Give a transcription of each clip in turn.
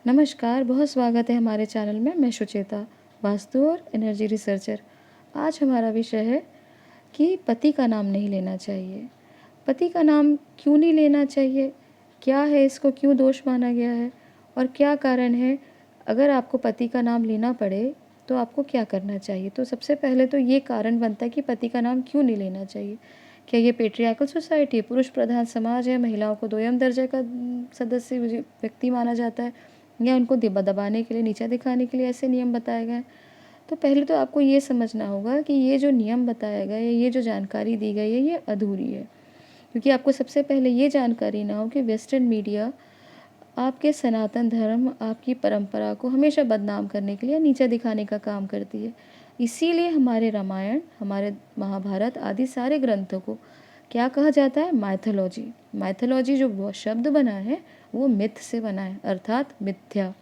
नमस्कार, बहुत स्वागत है हमारे चैनल में। मैं सुचेता, वास्तु और एनर्जी रिसर्चर। आज हमारा विषय है कि पति का नाम नहीं लेना चाहिए। पति का नाम क्यों नहीं लेना चाहिए? क्या है, इसको क्यों दोष माना गया है और क्या कारण है? अगर आपको पति का नाम लेना पड़े तो आपको क्या करना चाहिए? तो सबसे पहले तो ये कारण बनता है कि पति का नाम क्यों नहीं लेना चाहिए। क्या ये पेट्रियार्कल सोसाइटी, पुरुष प्रधान समाज है, महिलाओं को दोयम दर्जे का सदस्य व्यक्ति माना जाता है, या उनको दबाने के लिए, नीचा दिखाने के लिए ऐसे नियम बताए गए हैं? तो पहले तो आपको ये समझना होगा कि ये जो नियम बताया गया है, ये जो जानकारी दी गई है, ये अधूरी है। क्योंकि आपको सबसे पहले ये जानकारी ना हो कि वेस्टर्न मीडिया आपके सनातन धर्म, आपकी परंपरा को हमेशा बदनाम करने के लिए, नीचा दिखाने का काम करती है। इसीलिए हमारे रामायण, हमारे महाभारत आदि सारे ग्रंथों को क्या कहा जाता है? माइथोलॉजी। माइथोलॉजी जो वो शब्द बना है वो मिथ से बना है, अर्थात मिथ्या।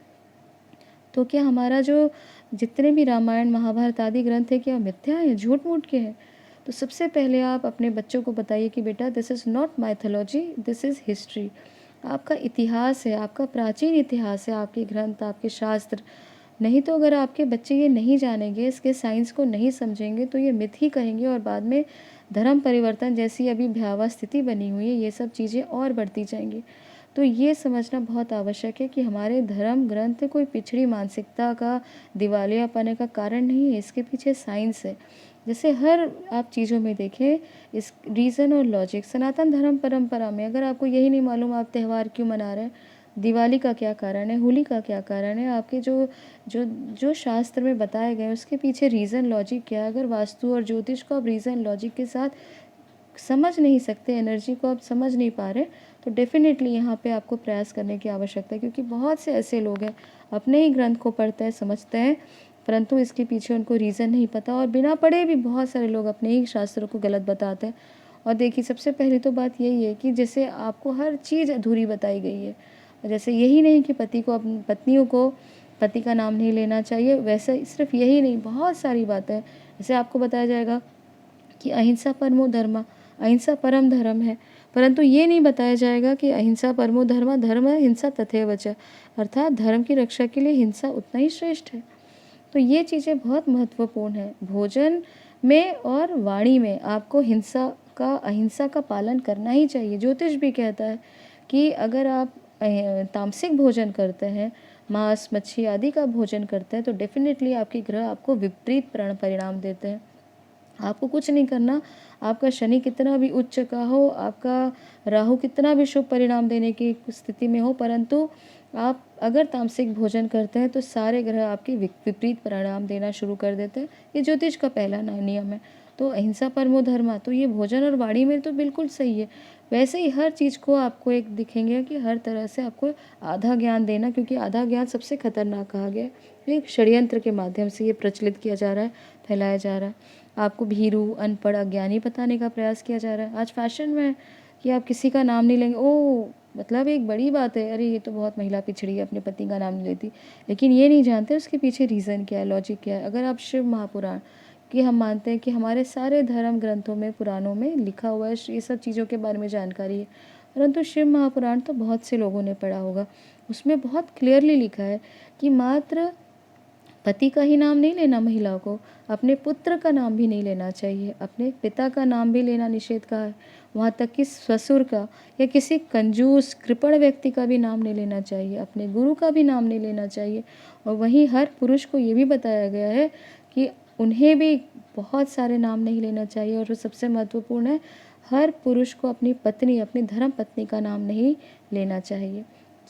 तो क्या हमारा जो जितने भी रामायण महाभारत आदि ग्रंथ है, क्या मिथ्या है, झूठ मूठ के हैं? तो सबसे पहले आप अपने बच्चों को बताइए कि बेटा, this is not mythology, this is history. आपका इतिहास है, आपका प्राचीन इतिहास है, आपके ग्रंथ, आपके शास्त्र। नहीं तो अगर आपके बच्चे ये नहीं जानेंगे, इसके साइंस को नहीं समझेंगे, तो ये मिथ ही कहेंगे और बाद में धर्म परिवर्तन जैसी अभी भयावह स्थिति बनी हुई है, ये सब चीज़ें और बढ़ती जाएंगी। तो ये समझना बहुत आवश्यक है कि हमारे धर्म ग्रंथ कोई पिछड़ी मानसिकता का, दिवालियापने का कारण नहीं है, इसके पीछे साइंस है। जैसे हर आप चीज़ों में देखें, इस रीज़न और लॉजिक। सनातन धर्म परंपरा में अगर आपको यही नहीं मालूम आप त्यौहार क्यों मना रहे हैं, दिवाली का क्या कारण है, होली का क्या कारण है, आपके जो जो जो शास्त्र में बताए गए उसके पीछे रीज़न लॉजिक क्या है, अगर वास्तु और ज्योतिष को आप रीज़न लॉजिक के साथ समझ नहीं सकते, एनर्जी को आप समझ नहीं पा रहे, तो डेफिनेटली यहाँ पे आपको प्रयास करने की आवश्यकता है। क्योंकि बहुत से ऐसे लोग हैं अपने ही ग्रंथ को पढ़ते हैं, समझते हैं, परंतु इसके पीछे उनको रीज़न नहीं पता, और बिना पढ़े भी बहुत सारे लोग अपने ही शास्त्रों को गलत बताते हैं। और देखिए, सबसे पहली तो बात यही है कि जैसे आपको हर चीज़ अधूरी बताई गई है। जैसे यही नहीं कि पति को, अपनी पत्नियों को पति का नाम नहीं लेना चाहिए, वैसे सिर्फ यही नहीं, बहुत सारी बातें हैं। जैसे आपको बताया जाएगा कि अहिंसा परमो धर्म, अहिंसा परम धर्म है, परंतु ये नहीं बताया जाएगा कि अहिंसा परमो धर्म, धर्म हिंसा तथैव च, अर्थात धर्म की रक्षा के लिए हिंसा उतना ही श्रेष्ठ है। तो ये चीज़ें बहुत महत्वपूर्ण है। भोजन में और वाणी में आपको अहिंसा का पालन करना ही चाहिए। ज्योतिष भी कहता है कि अगर आप तामसिक भोजन करते हैं, मांस मच्छी आदि का भोजन करते हैं, तो डेफिनेटली आपके ग्रह आपको विपरीत परिणाम देते हैं। आपको कुछ नहीं करना, आपका शनि कितना भी उच्च का हो, आपका राहु कितना भी शुभ परिणाम देने की स्थिति में हो, परंतु आप अगर तामसिक भोजन करते हैं तो सारे ग्रह आपके विपरीत परिणाम देना शुरू कर देते हैं। ये ज्योतिष का पहला नियम है। तो अहिंसा परमो धर्मा, तो ये भोजन और वाणी में तो बिल्कुल सही है। वैसे ही हर चीज़ को आपको एक दिखेंगे कि हर तरह से आपको आधा ज्ञान देना, क्योंकि आधा ज्ञान सबसे खतरनाक कहा गया है। एक षड्यंत्र के माध्यम से ये प्रचलित किया जा रहा है, फैलाया जा रहा है। आपको भीरू, अनपढ़, अज्ञानी बताने का प्रयास किया जा रहा है। आज फैशन में है कि आप किसी का नाम नहीं लेंगे, ओह मतलब एक बड़ी बात है, अरे ये तो बहुत महिला पिछड़ी है, अपने पति का नाम नहीं लेती। लेकिन ये नहीं जानते उसके पीछे रीज़न क्या है, लॉजिक क्या है। अगर आप शिव महापुराण, कि हम मानते हैं कि हमारे सारे धर्म ग्रंथों में, पुराणों में लिखा हुआ है, ये सब चीज़ों के बारे में जानकारी है, परंतु शिव महापुराण तो बहुत से लोगों ने पढ़ा होगा। उसमें बहुत क्लियरली लिखा है कि मात्र पति का ही नाम नहीं लेना, महिला को अपने पुत्र का नाम भी नहीं लेना चाहिए, अपने पिता का नाम भी लेना निषेध कहा है। वहाँ तक कि ससुर का या किसी कंजूस कृपण व्यक्ति का भी नाम नहीं लेना चाहिए, अपने गुरु का भी नाम नहीं लेना चाहिए। और वहीं हर पुरुष को ये भी बताया गया है कि उन्हें भी बहुत सारे नाम नहीं लेना चाहिए। और जो सबसे महत्वपूर्ण है, हर पुरुष को अपनी पत्नी, अपनी धर्म पत्नी का नाम नहीं लेना चाहिए।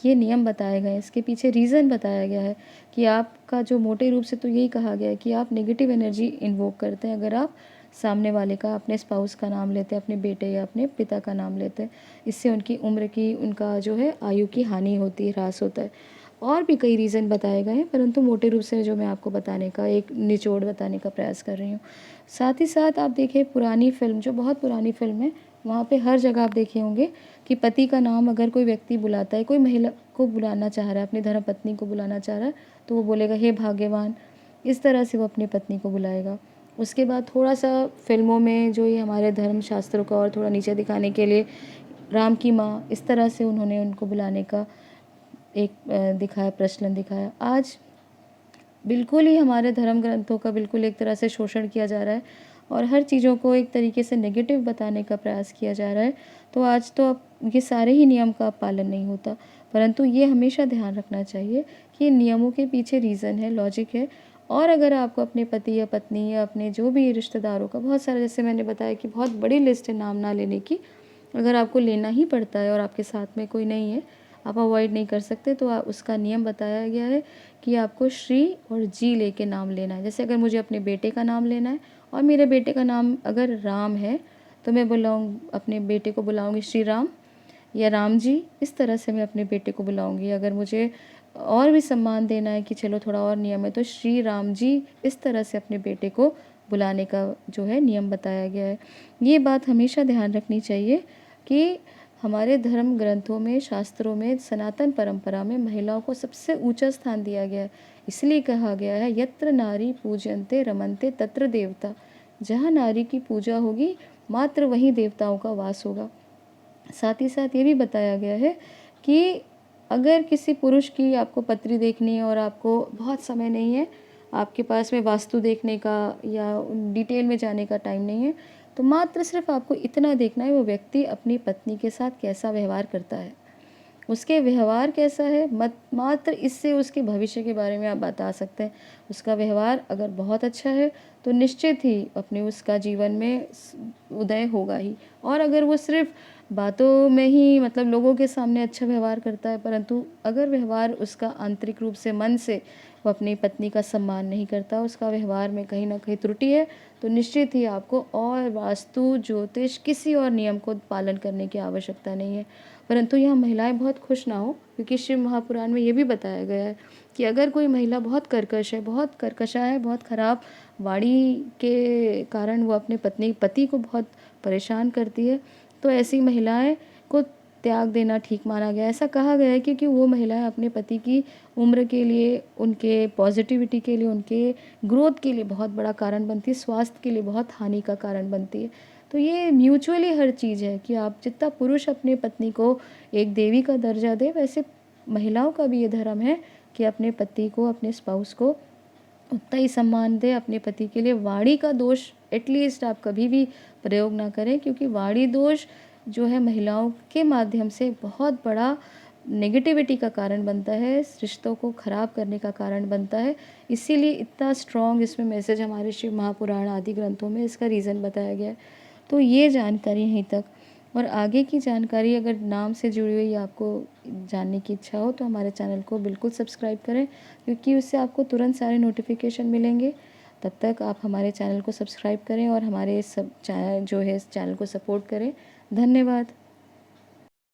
ये नियम बताए गए हैं, इसके पीछे रीज़न बताया गया है कि आपका जो मोटे रूप से तो यही कहा गया है कि आप नेगेटिव एनर्जी इन्वोक करते हैं अगर आप सामने वाले का, अपने स्पाउस का नाम लेते हैं, अपने बेटे या अपने पिता का नाम लेते हैं। इससे उनकी उम्र की, उनका जो है आयु की हानि होती है, ह्रास होता है। और भी कई रीज़न बताए गए हैं, परंतु मोटे रूप से जो मैं आपको बताने का एक निचोड़ बताने का प्रयास कर रही हूँ। साथ ही साथ आप देखें, पुरानी फिल्म, जो बहुत पुरानी फिल्म है, वहाँ पे हर जगह आप देखे होंगे कि पति का नाम अगर कोई व्यक्ति बुलाता है, कोई महिला को बुलाना चाह रहा है, अपनी धर्मपत्नी को बुलाना चाह रहा है, तो वो बोलेगा हे भाग्यवान, इस तरह से वो अपनी पत्नी को बुलाएगा। उसके बाद थोड़ा सा फिल्मों में जो ये हमारे धर्म शास्त्रों का और थोड़ा नीचे दिखाने के लिए राम की माँ, इस तरह से उन्होंने उनको बुलाने का एक दिखाया, प्रचलन दिखाया। आज बिल्कुल ही हमारे धर्म ग्रंथों का बिल्कुल एक तरह से शोषण किया जा रहा है और हर चीज़ों को एक तरीके से नेगेटिव बताने का प्रयास किया जा रहा है। तो आज तो अब ये सारे ही नियम का पालन नहीं होता, परंतु ये हमेशा ध्यान रखना चाहिए कि इन नियमों के पीछे रीज़न है, लॉजिक है। और अगर आपको अपने पति या पत्नी या अपने जो भी रिश्तेदारों का, बहुत सारे, जैसे मैंने बताया कि बहुत बड़ी लिस्ट है नाम ना लेने की, अगर आपको लेना ही पड़ता है और आपके साथ में कोई नहीं है, आप अवॉइड नहीं कर सकते, तो उसका नियम बताया गया है कि आपको श्री और जी लेके नाम लेना है। जैसे अगर मुझे अपने बेटे का नाम लेना है और मेरे बेटे का नाम अगर राम है, तो मैं अपने बेटे को बुलाऊंगी श्री राम या राम जी, इस तरह से मैं अपने बेटे को बुलाऊंगी। अगर मुझे और भी सम्मान देना है कि चलो थोड़ा और नियम है, तो श्री राम जी, इस तरह से अपने बेटे को बुलाने का जो है नियम बताया गया है। ये बात हमेशा ध्यान रखनी चाहिए कि हमारे धर्म ग्रंथों में, शास्त्रों में, सनातन परंपरा में महिलाओं को सबसे ऊंचा स्थान दिया गया है। इसलिए कहा गया है, यत्र नारी पूजन्ते रमन्ते तत्र देवता। जहाँ नारी की पूजा होगी, मात्र वहीं देवताओं का वास होगा। साथ ही साथ ये भी बताया गया है कि अगर किसी पुरुष की आपको पत्री देखनी है और आपको बहुत समय नहीं है, आपके पास में वास्तु देखने का या डिटेल में जाने का टाइम नहीं है, तो मात्र सिर्फ आपको इतना देखना है, वो व्यक्ति अपनी पत्नी के साथ कैसा व्यवहार करता है, उसके व्यवहार कैसा है, मत मात्र इससे उसके भविष्य के बारे में आप बता सकते हैं। उसका व्यवहार अगर बहुत अच्छा है तो निश्चित ही अपने उसका जीवन में उदय होगा ही। और अगर वो सिर्फ बातों में ही, मतलब लोगों के सामने अच्छा व्यवहार करता है, परंतु अगर व्यवहार उसका आंतरिक रूप से, मन से वो अपनी पत्नी का सम्मान नहीं करता, उसका व्यवहार में कहीं ना कहीं त्रुटि है, तो निश्चित ही आपको और वास्तु, ज्योतिष, किसी और नियम को पालन करने की आवश्यकता नहीं है। परंतु यहाँ महिलाएं बहुत खुश ना हो, क्योंकि शिव महापुराण में ये भी बताया गया है कि अगर कोई महिला बहुत कर्कश है, बहुत कर्कशा है, बहुत खराब वाणी के कारण वो अपने पति को बहुत परेशान करती है, तो ऐसी महिलाएं को त्याग देना ठीक माना गया। ऐसा कहा गया है क्योंकि वो महिलाएं अपने पति की उम्र के लिए, उनके पॉजिटिविटी के लिए, उनके ग्रोथ के लिए बहुत बड़ा कारण बनती है, स्वास्थ्य के लिए बहुत हानि का कारण बनती है। तो ये म्यूचुअली हर चीज़ है कि आप जितना पुरुष अपने पत्नी को एक देवी का दर्जा दे, वैसे महिलाओं का भी ये धर्म है कि अपने पति को, अपने स्पाउस को उतना ही सम्मान दे। अपने पति के लिए वाणी का दोष एटलीस्ट आप कभी भी प्रयोग ना करें, क्योंकि वाणी दोष जो है महिलाओं के माध्यम से बहुत बड़ा नेगेटिविटी का कारण बनता है, रिश्तों को ख़राब करने का कारण बनता है। इसीलिए इतना स्ट्रॉन्ग इसमें मैसेज हमारे शिव महापुराण आदि ग्रंथों में इसका रीज़न बताया गया है। तो ये जानकारी यहीं तक। और आगे की जानकारी अगर नाम से जुड़ी हुई आपको जानने की इच्छा हो, तो हमारे चैनल को बिल्कुल सब्सक्राइब करें, क्योंकि उससे आपको तुरंत सारे नोटिफिकेशन मिलेंगे। तब तक आप हमारे चैनल को सब्सक्राइब करें और हमारे सब चैनल जो है इस चैनल को सपोर्ट करें। धन्यवाद।